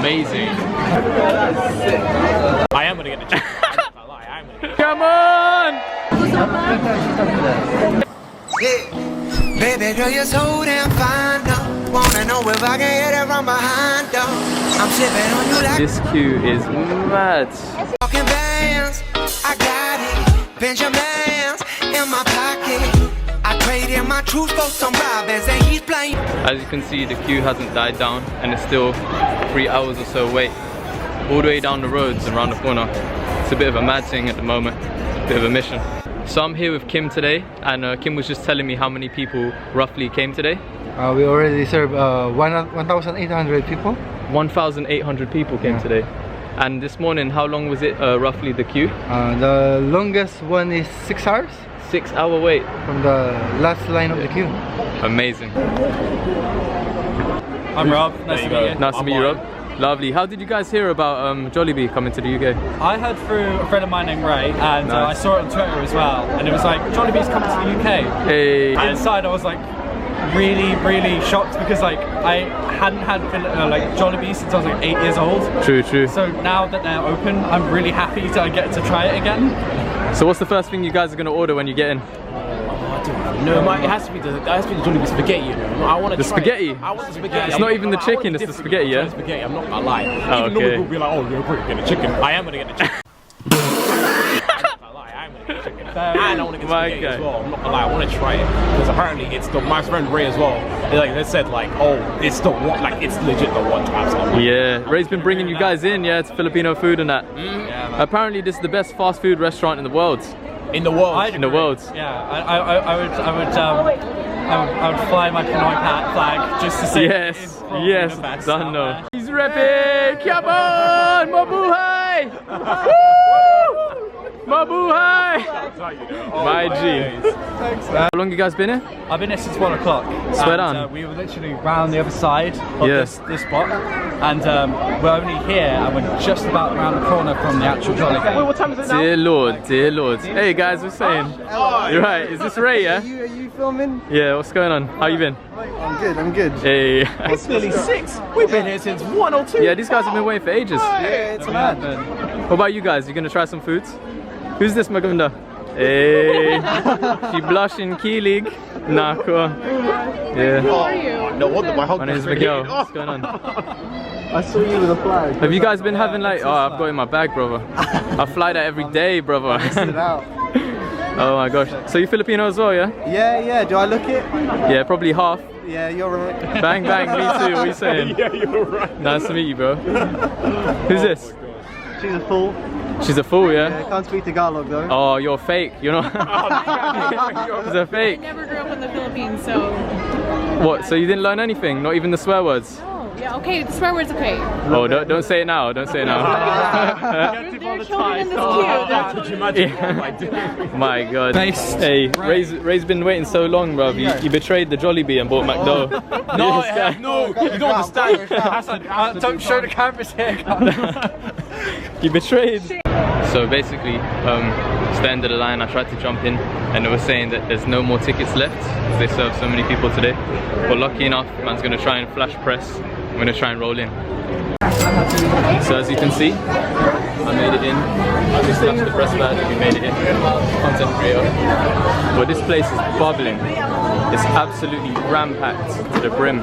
amazing. I am gonna get the chicken. I'm not gonna lie, I am gonna get the Come on! Yeah. Baby girl, you're so damn fine, though. Wanna know if I can hit it from behind, though. I'm sipping on you like This queue is mad. walking bands. I got it. Benjamins in my pocket. I traded my truth for some robbers, and he's playing. As you can see, the queue hasn't died down and it's still 3 hours or so wait. All the way down the roads and around the corner. It's a bit of a mad thing at the moment, a bit of a mission. So I'm here with Kim today, and Kim was just telling me how many people roughly came today. We already served 1,800 people. 1,800 people came today. And this morning, how long was it roughly the queue? The longest one is 6 hours 6 hour wait. from the last line of the queue. Amazing. I'm Rob, nice to meet you. Nice to meet you, Rob. Lovely. How did you guys hear about Jollibee coming to the UK? I heard through a friend of mine named Breit, and I Nice. saw it on Twitter as well, and it was like, Jollibee's coming to the UK. Hey. Inside I was like, really shocked, because like I hadn't had like Jollibee since I was like 8 years old. True, true. So now that they're open, I'm really happy to get to try it again. So what's the first thing you guys are going to order when you get in? No, it has to be the Jolibee spaghetti. You know? I want to The try spaghetti? It. I want the spaghetti. It's not even the chicken, it's the spaghetti, yeah? Spaghetti. I'm not gonna lie. Oh, Even though okay. people will be like, "Oh, you're great, get the chicken." I am gonna get the chicken. I'm not gonna lie. I am gonna get the chicken. And I want to get the My spaghetti guy. as well. I'm not gonna lie. I want to try it because apparently it's my friend Ray as well. They said like, "Oh, it's the one. Like it's legit the one to have something." Yeah, Ray's been bringing you guys in, yeah, to Filipino food and that. Yeah, Apparently this is the best fast food restaurant in the world. In the world. In the world. Yeah, I would fly my Pinoy flag just to say Yes, it's probably yes, the best done out no. there. He's repping! Come on! Mabuhay! Mabuhay! My G. Thanks, How long you guys been here? I've been here since 1 o'clock. Swear And, down. we were literally round the other side of Yeah. this spot, and we're only here, and we're just about around the corner from the actual Jollibee. What time is it now? Dear Lord, dear Lord. Hey guys, what's saying? You're right, is this Ray, yeah? Are you filming? Yeah, what's going on? How you been? I'm good. Hey. It's nearly 6. We've been here since 1 or 2. Yeah, these guys have been waiting for ages. Yeah, it's mad. What about you guys? You gonna try some foods? Who's this Magunda? Hey, she blushing key league. Nah, cool. Yeah. No wonder my My name's Miguel. What's going on? I saw you with a flag. Have you guys been having like? Oh, I've got it in my bag, brother. I fly that every day, brother. It out. Oh my gosh. So you Filipino as well, yeah? Yeah. Do I look it? Yeah, probably half. Yeah, you're right. Bang bang, me too. What are you saying? Yeah, you're right. Nice to meet you, bro. Who's this? She's a fool. She's a fool, yeah? Yeah, can't speak Tagalog though. Oh, you're fake. You're not. She's a I fake. never grew up in the Philippines, so. What? So you didn't learn anything? Not even the swear words? Oh, yeah, okay, the swear word's okay. Oh, don't say it now. Don't say it now. There are children in this queue. Yeah. My God. Nice. Hey, Ray's been waiting so long, bruv. You betrayed the Jollibee and bought McDo. No, you don't understand. Don't show the cameras here. You betrayed. So basically, it's the end of the line. I tried to jump in and they were saying that there's no more tickets left because they served so many people today. But lucky enough, man's gonna try and flash press. I'm gonna try and roll in. So as you can see, I made it in. I just touched the press badge, we made it in. Content creator. Well, this place is bubbling. It's absolutely ram-packed to the brim.